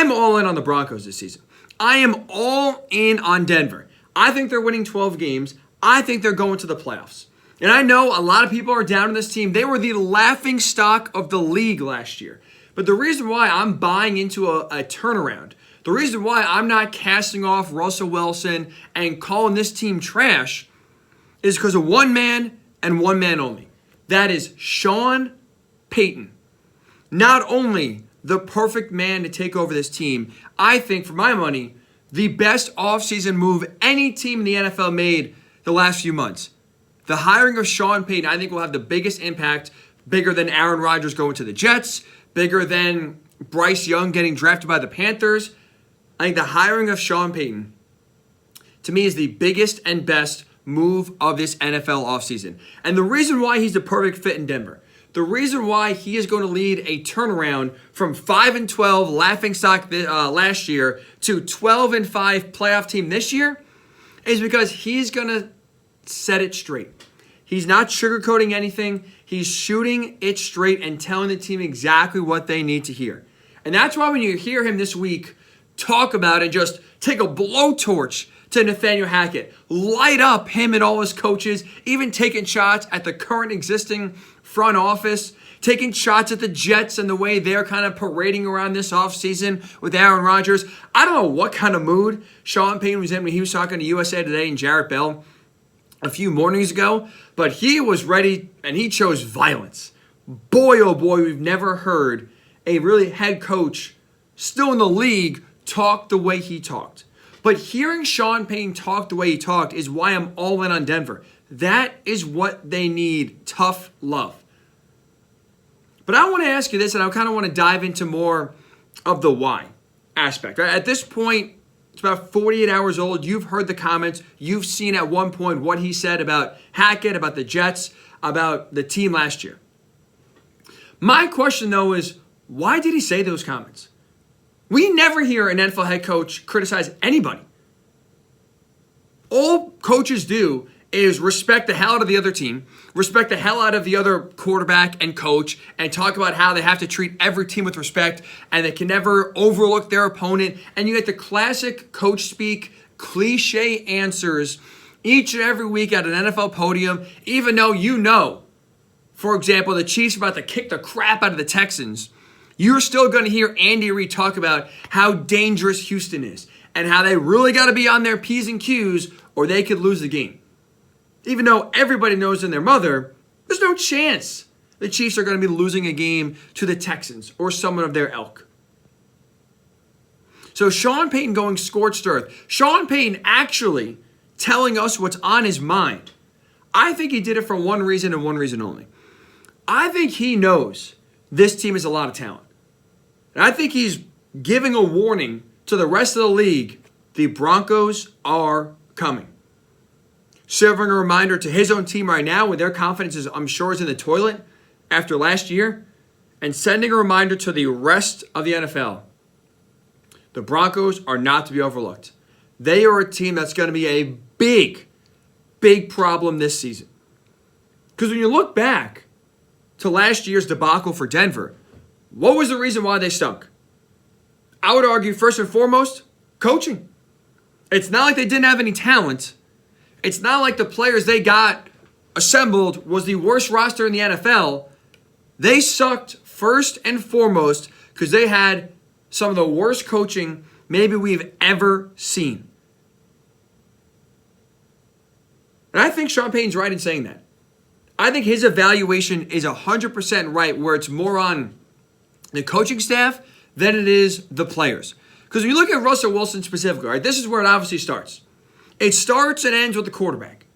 I'm all in on the Broncos this season. I am all in on Denver. I think they're winning 12 games. I think they're going to the playoffs. And I know a lot of people are down on this team. They were the laughing stock of the league last year. But the reason why I'm buying into a turnaround, the reason why I'm not casting off Russell Wilson and calling this team trash is because of one man and one man only. That is Sean Payton. Not only the perfect man to take over this team, I think, for my money, the best offseason move any team in the NFL made the last few months. The hiring of Sean Payton, I think, will have the biggest impact, bigger than Aaron Rodgers going to the Jets, bigger than Bryce Young getting drafted by the Panthers. I think the hiring of Sean Payton, to me, is the biggest and best move of this NFL offseason. And the reason why he's the perfect fit in Denver, the reason why he is going to lead a turnaround from 5-12 laughingstock last year to 12-5 playoff team this year is because he's going to set it straight. He's not sugarcoating anything. He's shooting it straight and telling the team exactly what they need to hear. And that's why when you hear him this week talk about and just take a blowtorch to Nathaniel Hackett, light up him and all his coaches, even taking shots at the current existing front office, taking shots at the Jets and the way they're kind of parading around this offseason with Aaron Rodgers. I don't know what kind of mood Sean Payton was in when he was talking to USA Today and Jarrett Bell a few mornings ago, but he was ready and he chose violence. Boy, oh boy, we've never heard a really head coach still in the league talk the way he talked. But hearing Sean Payton talk the way he talked is why I'm all in on Denver. That is what they need, tough love. But I want to ask you this, and I kind of want to dive into more of the why aspect. Right? At this point, it's about 48 hours old. You've heard the comments. You've seen at one point what he said about Hackett, about the Jets, about the team last year. My question, though, is why did he say those comments? We never hear an NFL head coach criticize anybody. All coaches do is respect the hell out of the other team, respect the hell out of the other quarterback and coach, and talk about how they have to treat every team with respect and they can never overlook their opponent. And you get the classic coach speak, cliche answers each and every week at an NFL podium, even though you know, for example, the Chiefs are about to kick the crap out of the Texans. You're still going to hear Andy Reid talk about how dangerous Houston is and how they really got to be on their P's and Q's or they could lose the game. Even though everybody knows in their mother, there's no chance the Chiefs are going to be losing a game to the Texans or someone of their ilk. So Sean Payton going scorched earth. Sean Payton actually telling us what's on his mind. I think he did it for one reason and one reason only. I think he knows this team is a lot of talent. And I think he's giving a warning to the rest of the league. The Broncos are coming. Serving a reminder to his own team right now when their confidence is, I'm sure, is in the toilet after last year. And sending a reminder to the rest of the NFL. The Broncos are not to be overlooked. They are a team that's going to be a big, big problem this season. Because when you look back to last year's debacle for Denver, what was the reason why they stunk? I would argue, first and foremost, coaching. It's not like they didn't have any talent. It's not like the players they got assembled was the worst roster in the NFL. They sucked first and foremost because they had some of the worst coaching maybe we've ever seen. And I think Sean Payton's right in saying that. I think his evaluation is 100% right, where it's more on the coaching staff than it is the players. Because when you look at Russell Wilson specifically, right, this is where it obviously starts. It starts and ends with the quarterback.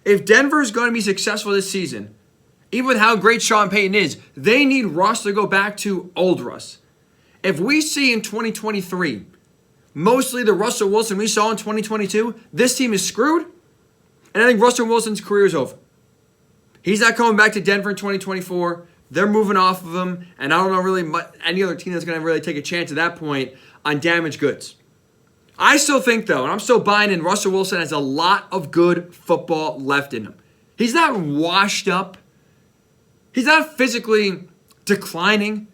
If Denver is going to be successful this season, even with how great Sean Payton is, they need Russ to go back to old Russ. If we see in 2023 mostly the Russell Wilson we saw in 2022, this team is screwed. And I think Russell Wilson's career is over. He's not coming back to Denver in 2024. They're moving off of him. And I don't know really any other team that's going to really take a chance at that point on damaged goods. I still think, though, and I'm still buying in, Russell Wilson has a lot of good football left in him. He's not washed up. He's not physically declining.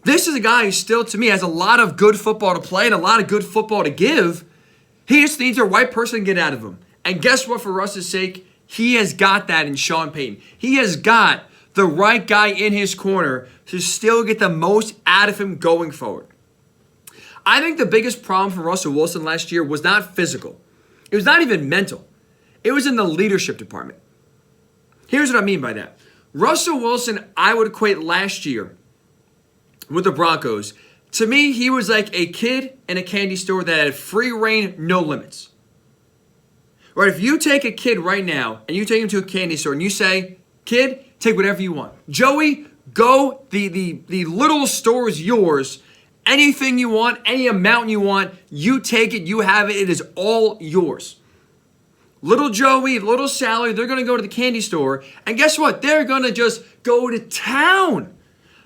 This is a guy who still, to me, has a lot of good football to play and a lot of good football to give. He just needs the right person to get out of him. And guess what, for Russ's sake? He has got that in Sean Payton. He has got the right guy in his corner to still get the most out of him going forward. I think the biggest problem for Russell Wilson last year was not physical. It was not even mental. It was in the leadership department. Here's what I mean by that. Russell Wilson, I would equate last year with the Broncos. To me, he was like a kid in a candy store that had free reign, no limits. Right? If you take a kid right now and you take him to a candy store and you say, kid, take whatever you want. Joey, go, the little store is yours. Anything you want, any amount you want, you take it, you have it, it is all yours. Little Joey, little Sally, they're going to go to the candy store, and guess what? They're going to just go to town.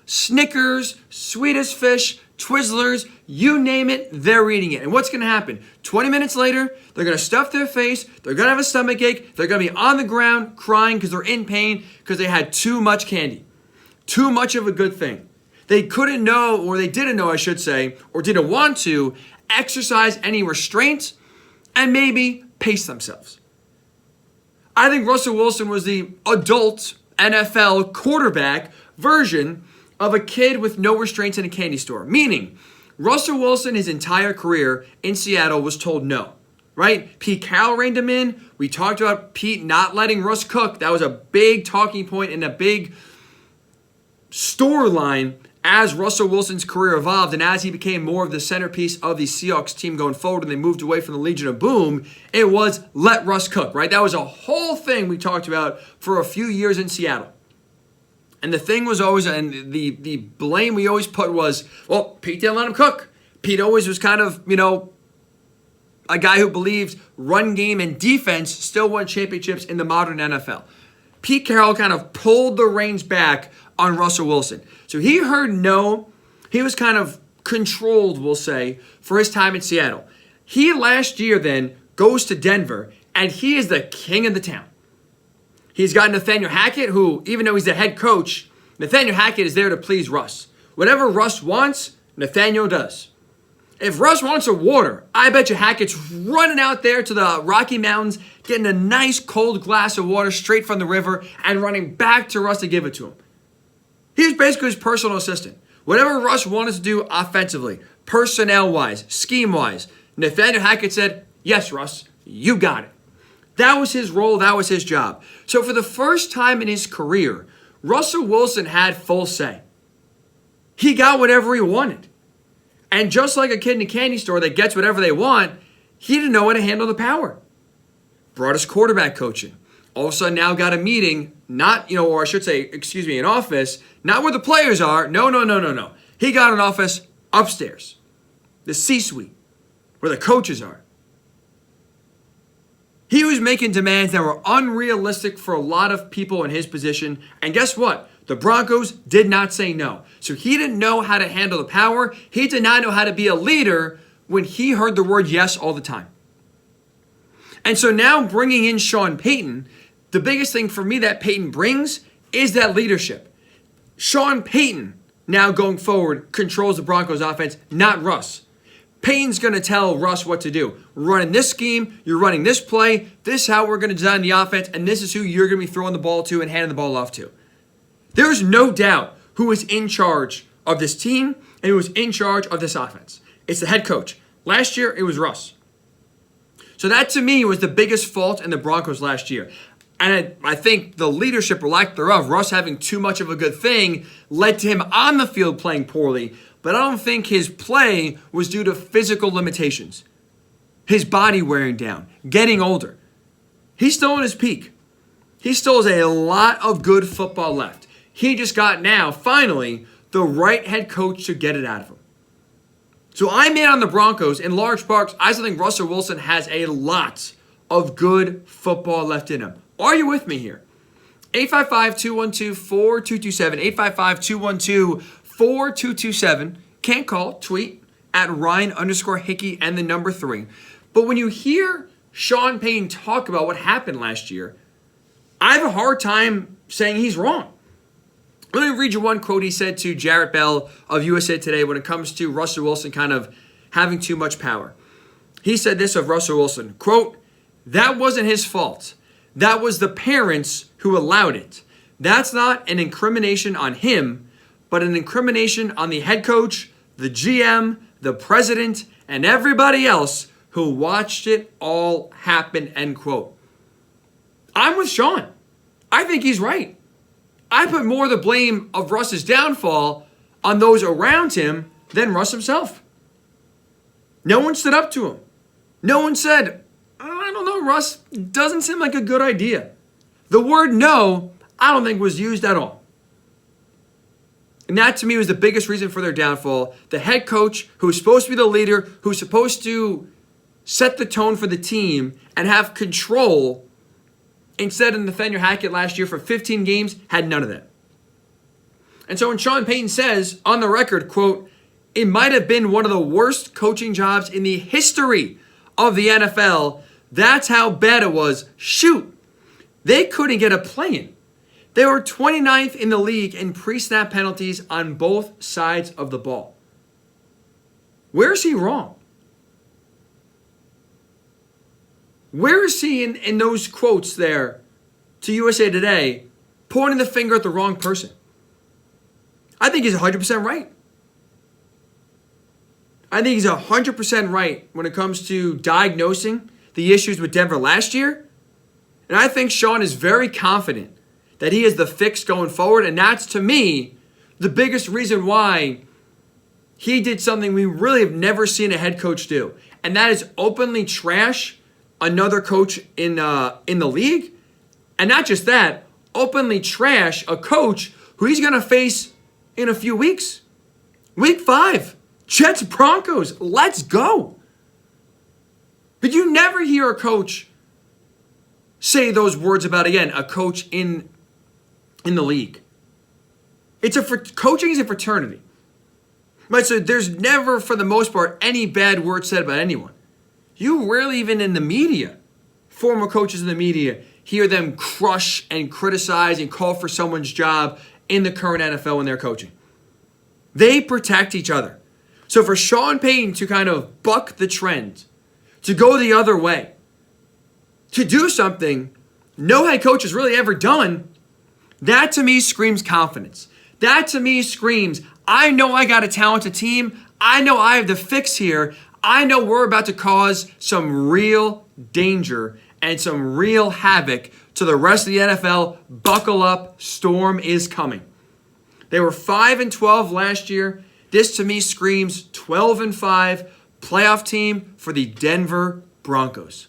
Snickers, Swedish Fish, Twizzlers, you name it, they're eating it. And what's going to happen? 20 minutes later, they're going to stuff their face, they're going to have a stomach ache, they're going to be on the ground crying because they're in pain because they had too much candy. Too much of a good thing. They couldn't know, or they didn't know, I should say, or didn't want to exercise any restraint and maybe pace themselves. I think Russell Wilson was the adult NFL quarterback version of a kid with no restraints in a candy store. Meaning, Russell Wilson, his entire career in Seattle, was told no. Right? Pete Carroll reined him in. We talked about Pete not letting Russ cook. That was a big talking point and a big storyline as Russell Wilson's career evolved and as he became more of the centerpiece of the Seahawks team going forward and they moved away from the Legion of Boom, it was let Russ cook, right? That was a whole thing we talked about for a few years in Seattle. And the thing was always, and the blame we always put was, well, Pete didn't let him cook. Pete always was kind of, a guy who believed run game and defense still won championships in the modern NFL. Pete Carroll kind of pulled the reins back on Russell Wilson. So he heard no. He was kind of controlled, we'll say, for his time in Seattle. He last year then goes to Denver, and he is the king of the town. He's got Nathaniel Hackett, who, even though he's the head coach, Nathaniel Hackett is there to please Russ. Whatever Russ wants, Nathaniel does. If Russ wants a water, I bet you Hackett's running out there to the Rocky Mountains, getting a nice cold glass of water straight from the river, and running back to Russ to give it to him. He's basically his personal assistant. Whatever Russ wanted to do offensively, personnel-wise, scheme-wise, Nathaniel Hackett said, yes, Russ, you got it. That was his role. That was his job. So for the first time in his career, Russell Wilson had full say. He got whatever he wanted. And just like a kid in a candy store that gets whatever they want, he didn't know how to handle the power. Brought his quarterback coaching. All of a sudden now got a meeting, or I should say, an office, not where the players are. No. He got an office upstairs, the C-suite, where the coaches are. He was making demands that were unrealistic for a lot of people in his position. And guess what? The Broncos did not say no. So he didn't know how to handle the power. He did not know how to be a leader when he heard the word yes all the time. And so now bringing in Sean Payton, the biggest thing for me that Payton brings is that leadership. Sean Payton, now going forward, controls the Broncos offense, not Russ. Payton's going to tell Russ what to do. We're running this scheme, you're running this play, this is how we're going to design the offense, and this is who you're going to be throwing the ball to and handing the ball off to. There's no doubt who is in charge of this team and who is in charge of this offense. It's the head coach. Last year, it was Russ. So that, to me, was the biggest fault in the Broncos last year. And I think the leadership or lack thereof, Russ having too much of a good thing, led to him on the field playing poorly. But I don't think his play was due to physical limitations. His body wearing down, getting older. He's still in his peak. He still has a lot of good football left. He just got now, finally, the right head coach to get it out of him. So I'm in on the Broncos. In large part, I still think Russell Wilson has a lot of good football left in him. Are you with me here? 855-212-4227. 855-212-4227. Can't call, tweet at Ryan_Hickey and the number 3. But when you hear Sean Payton talk about what happened last year, I have a hard time saying he's wrong. Let me read you one quote he said to Jarrett Bell of USA Today when it comes to Russell Wilson kind of having too much power. He said this of Russell Wilson, quote, "That wasn't his fault. That was the parents who allowed it. That's not an incrimination on him, but an incrimination on the head coach, the GM, the president, and everybody else who watched it all happen," end quote. I'm with Sean. I think he's right. I put more of the blame of Russ's downfall on those around him than Russ himself. No one stood up to him. No one said, "I don't know, Russ, doesn't seem like a good idea." The word no, I don't think was used at all. And that to me was the biggest reason for their downfall. The head coach, who's supposed to be the leader, who's supposed to set the tone for the team and have control, instead of Nathaniel Hackett last year for 15 games, had none of that. And so when Sean Payton says on the record, quote, "It might have been one of the worst coaching jobs in the history of the NFL, that's how bad it was." Shoot, they couldn't get a play in. They were 29th in the league in pre-snap penalties on both sides of the ball. Where is he wrong? Where is he in those quotes there to USA Today pointing the finger at the wrong person? I think he's 100% right. I think he's 100% right when it comes to diagnosing the issues with Denver last year. And I think Sean is very confident that he is the fix going forward. And that's, to me, the biggest reason why he did something we really have never seen a head coach do. And that is openly trash another coach in the league. And not just that, openly trash a coach who he's going to face in a few weeks. Week 5, Jets Broncos, let's go. But you never hear a coach say those words about, again, a coach in the league. Coaching is a fraternity. Right, so there's never, for the most part, any bad word said about anyone. You rarely, even in the media, former coaches in the media, hear them crush and criticize and call for someone's job in the current NFL when they're coaching. They protect each other. So for Sean Payton to kind of buck the trend, to go the other way, to do something no head coach has really ever done, that to me screams confidence. That to me screams, I know I got a talented team. I know I have the fix here. I know we're about to cause some real danger and some real havoc to the rest of the NFL. Buckle up, storm is coming. They were 5-12 last year. This to me screams 12-5 playoff team for the Denver Broncos.